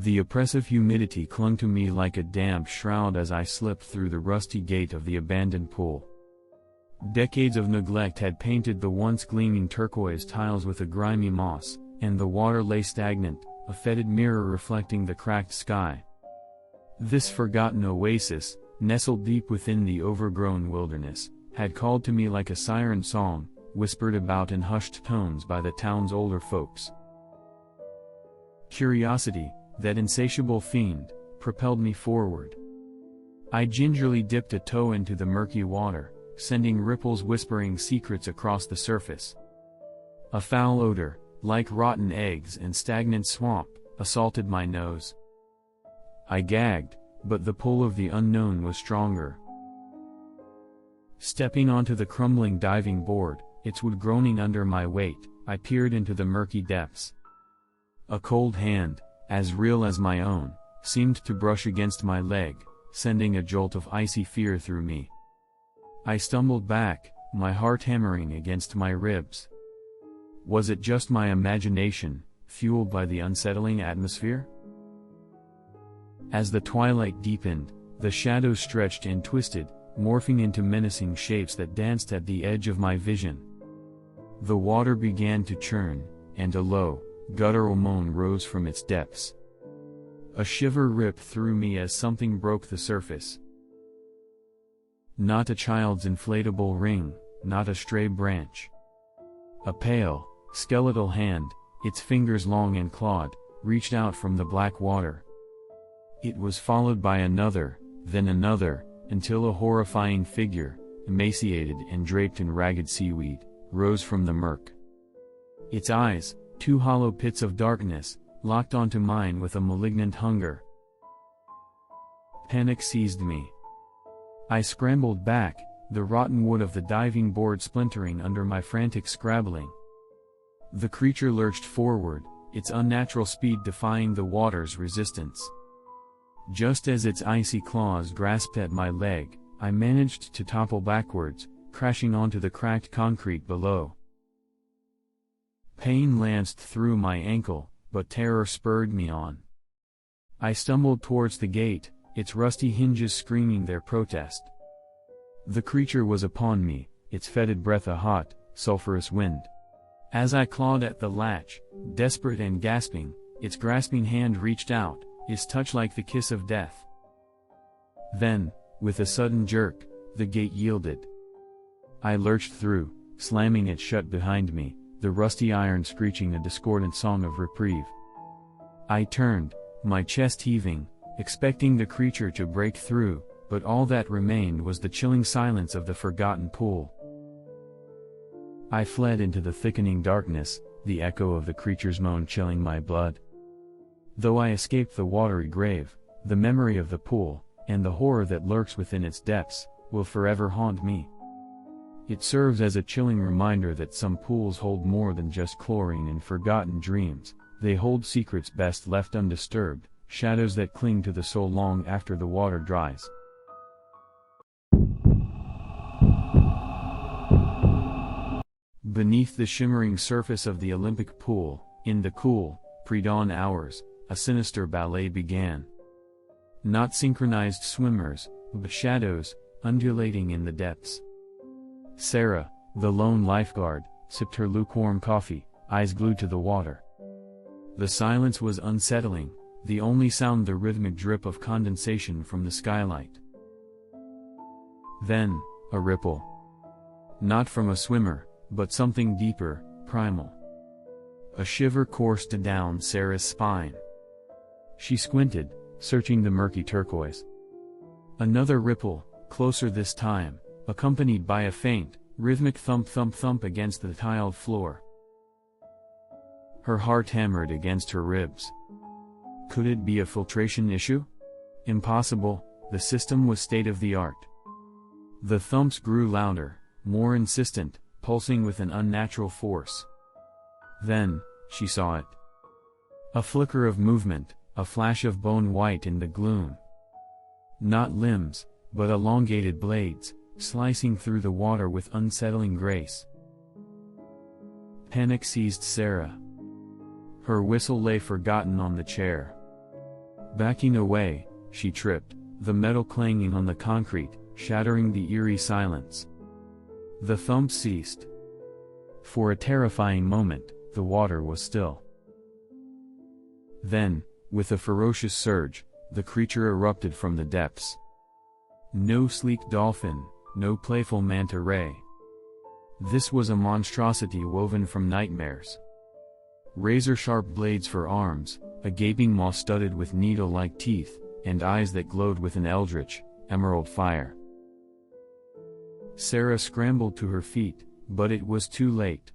The oppressive humidity clung to me like a damp shroud as I slipped through the rusty gate of the abandoned pool. Decades of neglect had painted the once gleaming turquoise tiles with a grimy moss, and the water lay stagnant, a fetid mirror reflecting the cracked sky. This forgotten oasis, nestled deep within the overgrown wilderness, had called to me like a siren song, whispered about in hushed tones by the town's older folks. Curiosity, that insatiable fiend, propelled me forward. I gingerly dipped a toe into the murky water, sending ripples whispering secrets across the surface. A foul odor, like rotten eggs and stagnant swamp, assaulted my nose. I gagged, but the pull of the unknown was stronger. Stepping onto the crumbling diving board, its wood groaning under my weight, I peered into the murky depths. A cold hand, as real as my own, seemed to brush against my leg, sending a jolt of icy fear through me. I stumbled back, my heart hammering against my ribs. Was it just my imagination, fueled by the unsettling atmosphere? As the twilight deepened, the shadows stretched and twisted, morphing into menacing shapes that danced at the edge of my vision. The water began to churn, and a low, guttural moan rose from its depths. A shiver ripped through me as something broke the surface. Not a child's inflatable ring, not a stray branch. A pale, skeletal hand, its fingers long and clawed, reached out from the black water. It was followed by another, then another, until a horrifying figure, emaciated and draped in ragged seaweed, rose from the murk. Its eyes, two hollow pits of darkness, locked onto mine with a malignant hunger. Panic seized me. I scrambled back, the rotten wood of the diving board splintering under my frantic scrabbling. The creature lurched forward, its unnatural speed defying the water's resistance. Just as its icy claws grasped at my leg, I managed to topple backwards, crashing onto the cracked concrete below. Pain lanced through my ankle, but terror spurred me on. I stumbled towards the gate, its rusty hinges screaming their protest. The creature was upon me, its fetid breath a hot, sulphurous wind. As I clawed at the latch, desperate and gasping, its grasping hand reached out, its touch like the kiss of death. Then, with a sudden jerk, the gate yielded. I lurched through, slamming it shut behind me, the rusty iron screeching a discordant song of reprieve. I turned, my chest heaving, expecting the creature to break through, but all that remained was the chilling silence of the forgotten pool. I fled into the thickening darkness, the echo of the creature's moan chilling my blood. Though I escaped the watery grave, the memory of the pool, and the horror that lurks within its depths, will forever haunt me. It serves as a chilling reminder that some pools hold more than just chlorine and forgotten dreams, they hold secrets best left undisturbed, shadows that cling to the soul long after the water dries. Beneath the shimmering surface of the Olympic pool, in the cool, pre-dawn hours, a sinister ballet began. Not synchronized swimmers, but shadows, undulating in the depths. Sarah, the lone lifeguard, sipped her lukewarm coffee, eyes glued to the water. The silence was unsettling, the only sound the rhythmic drip of condensation from the skylight. Then, a ripple. Not from a swimmer, but something deeper, primal. A shiver coursed down Sarah's spine. She squinted, searching the murky turquoise. Another ripple, closer this time, accompanied by a faint, rhythmic thump against the tiled floor. Her heart hammered against her ribs. Could it be a filtration issue? Impossible, the system was state-of-the-art. The thumps grew louder, more insistent, pulsing with an unnatural force. Then, she saw it. A flicker of movement, a flash of bone white in the gloom. Not limbs, but elongated blades, slicing through the water with unsettling grace. Panic seized Sarah. Her whistle lay forgotten on the chair. Backing away, she tripped, the metal clanging on the concrete, shattering the eerie silence. The thump ceased. For a terrifying moment, the water was still. Then, with a ferocious surge, the creature erupted from the depths. No sleek dolphin, no playful manta ray. This was a monstrosity woven from nightmares. Razor-sharp blades for arms, a gaping maw studded with needle-like teeth, and eyes that glowed with an eldritch, emerald fire. Sarah scrambled to her feet, but it was too late.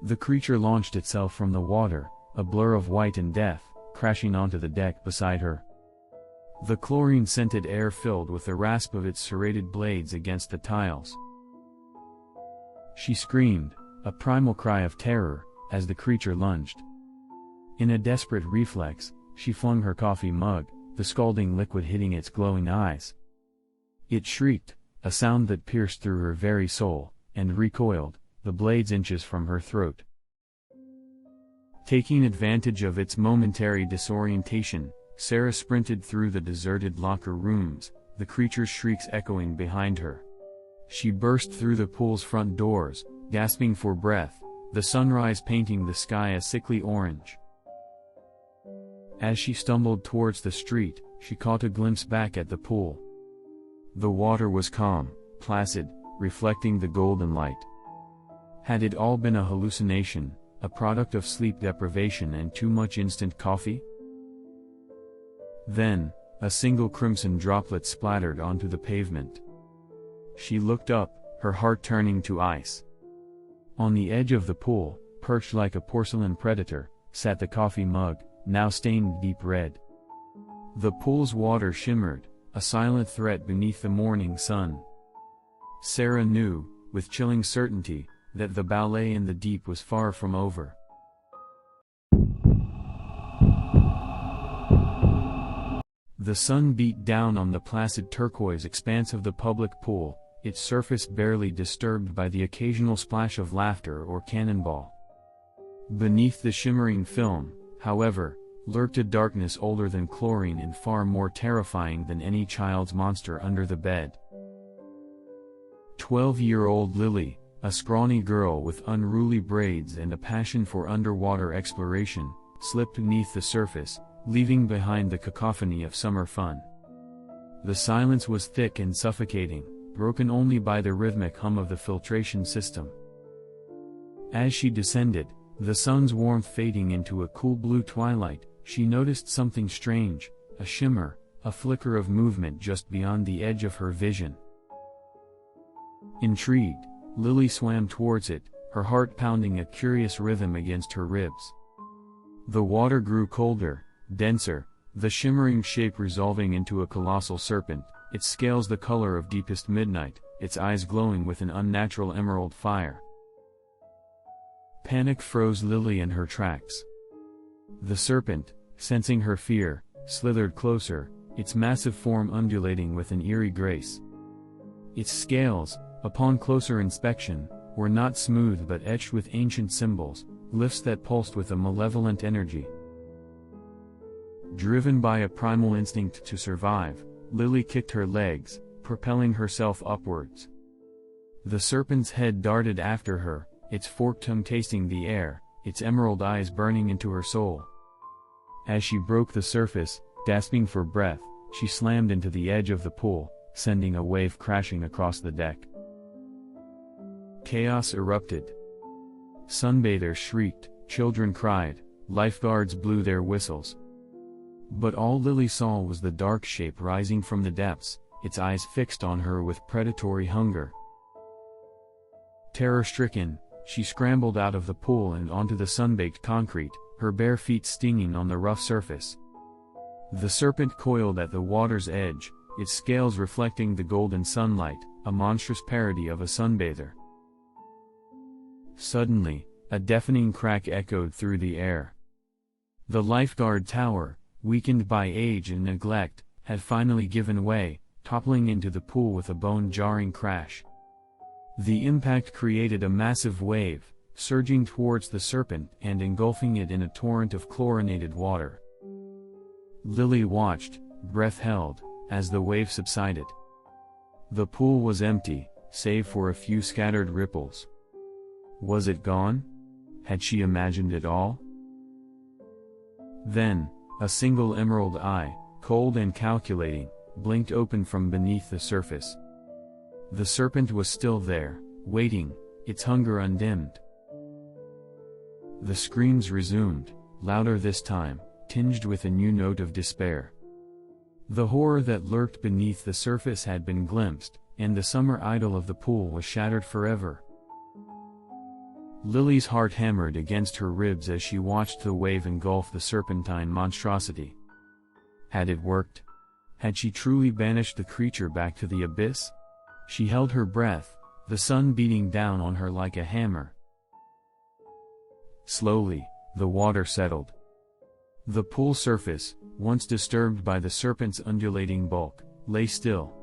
The creature launched itself from the water, a blur of white and death, crashing onto the deck beside her. The chlorine-scented air filled with the rasp of its serrated blades against the tiles. She screamed, a primal cry of terror, as the creature lunged. In a desperate reflex, she flung her coffee mug, the scalding liquid hitting its glowing eyes. It shrieked, a sound that pierced through her very soul, and recoiled, the blades inches from her throat. Taking advantage of its momentary disorientation, Sarah sprinted through the deserted locker rooms, the creature's shrieks echoing behind her. She burst through the pool's front doors, gasping for breath, the sunrise painting the sky a sickly orange. As she stumbled towards the street, she caught a glimpse back at the pool. The water was calm, placid, reflecting the golden light. Had it all been a hallucination, a product of sleep deprivation and too much instant coffee? Then, a single crimson droplet splattered onto the pavement. She looked up, her heart turning to ice. On the edge of the pool, perched like a porcelain predator, sat the coffee mug, now stained deep red. The pool's water shimmered, a silent threat beneath the morning sun. Sarah knew, with chilling certainty, that the ballet in the deep was far from over. The sun beat down on the placid turquoise expanse of the public pool, its surface barely disturbed by the occasional splash of laughter or cannonball. Beneath the shimmering film, however, lurked a darkness older than chlorine and far more terrifying than any child's monster under the bed. 12-year-old Lily, a scrawny girl with unruly braids and a passion for underwater exploration, slipped beneath the surface, leaving behind the cacophony of summer fun. The silence was thick and suffocating, broken only by the rhythmic hum of the filtration system. As she descended, the sun's warmth fading into a cool blue twilight, she noticed something strange, a shimmer, a flicker of movement just beyond the edge of her vision. Intrigued, Lily swam towards it, her heart pounding a curious rhythm against her ribs. The water grew colder, denser, the shimmering shape resolving into a colossal serpent, its scales the color of deepest midnight, its eyes glowing with an unnatural emerald fire. Panic froze Lily in her tracks. The serpent, sensing her fear, slithered closer, its massive form undulating with an eerie grace. Its scales, upon closer inspection, were not smooth but etched with ancient symbols, glyphs that pulsed with a malevolent energy. Driven by a primal instinct to survive, Lily kicked her legs, propelling herself upwards. The serpent's head darted after her, its forked tongue tasting the air, its emerald eyes burning into her soul. As she broke the surface, gasping for breath, she slammed into the edge of the pool, sending a wave crashing across the deck. Chaos erupted. Sunbathers shrieked, children cried, lifeguards blew their whistles. But all Lily saw was the dark shape rising from the depths, its eyes fixed on her with predatory hunger. Terror-stricken, she scrambled out of the pool and onto the sun-baked concrete, her bare feet stinging on the rough surface. The serpent coiled at the water's edge, its scales reflecting the golden sunlight, a monstrous parody of a sunbather. Suddenly, a deafening crack echoed through the air. The lifeguard tower, weakened by age and neglect, had finally given way, toppling into the pool with a bone-jarring crash. The impact created a massive wave, surging towards the serpent and engulfing it in a torrent of chlorinated water. Lily watched, breath held, as the wave subsided. The pool was empty, save for a few scattered ripples. Was it gone? Had she imagined it all? Then, a single emerald eye, cold and calculating, blinked open from beneath the surface. The serpent was still there, waiting, its hunger undimmed. The screams resumed, louder this time, tinged with a new note of despair. The horror that lurked beneath the surface had been glimpsed, and the summer idyll of the pool was shattered forever. Lily's heart hammered against her ribs as she watched the wave engulf the serpentine monstrosity. Had it worked? Had she truly banished the creature back to the abyss? She held her breath, the sun beating down on her like a hammer. Slowly, the water settled. The pool surface, once disturbed by the serpent's undulating bulk, lay still.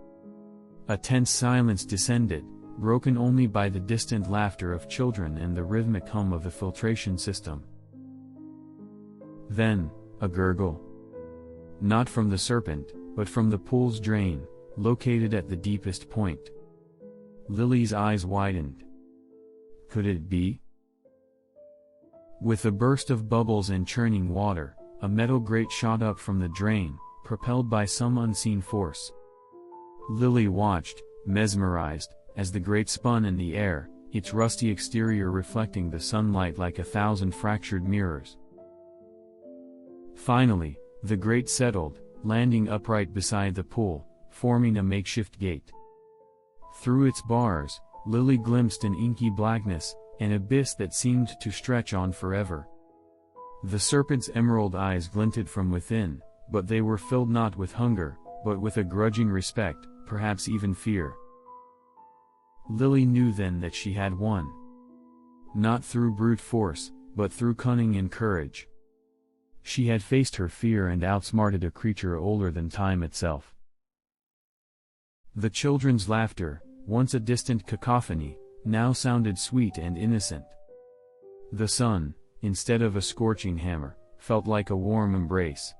A tense silence descended, broken only by the distant laughter of children and the rhythmic hum of the filtration system. Then, a gurgle. Not from the serpent, but from the pool's drain, located at the deepest point. Lily's eyes widened. Could it be? With a burst of bubbles and churning water, a metal grate shot up from the drain, propelled by some unseen force. Lily watched, mesmerized, as the grate spun in the air, its rusty exterior reflecting the sunlight like 1,000 fractured mirrors. Finally, the grate settled, landing upright beside the pool, forming a makeshift gate. Through its bars, Lily glimpsed an inky blackness, an abyss that seemed to stretch on forever. The serpent's emerald eyes glinted from within, but they were filled not with hunger, but with a grudging respect, perhaps even fear. Lily knew then that she had won. Not through brute force, but through cunning and courage. She had faced her fear and outsmarted a creature older than time itself. The children's laughter, once a distant cacophony, now sounded sweet and innocent. The sun, instead of a scorching hammer, felt like a warm embrace.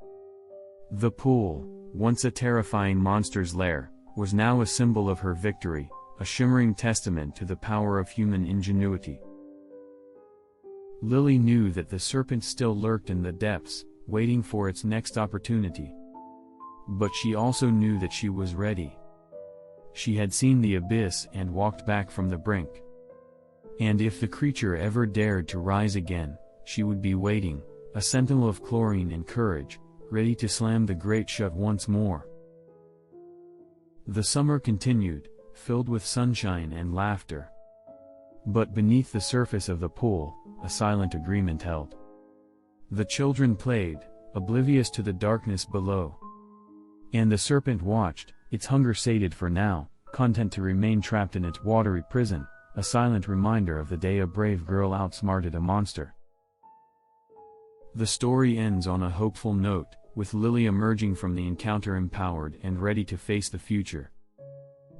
The pool, once a terrifying monster's lair, was now a symbol of her victory, a shimmering testament to the power of human ingenuity. Lily knew that the serpent still lurked in the depths, waiting for its next opportunity. But she also knew that she was ready. She had seen the abyss and walked back from the brink. And if the creature ever dared to rise again, she would be waiting, a sentinel of chlorine and courage, ready to slam the grate shut once more. The summer continued, filled with sunshine and laughter. But beneath the surface of the pool, a silent agreement held. The children played, oblivious to the darkness below. And the serpent watched, its hunger sated for now, content to remain trapped in its watery prison, a silent reminder of the day a brave girl outsmarted a monster. The story ends on a hopeful note, with Lily emerging from the encounter empowered and ready to face the future.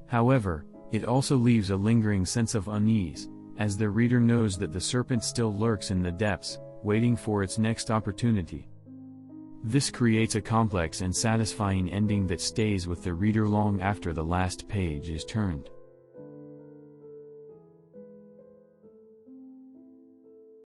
However, it also leaves a lingering sense of unease, as the reader knows that the serpent still lurks in the depths, waiting for its next opportunity. This creates a complex and satisfying ending that stays with the reader long after the last page is turned.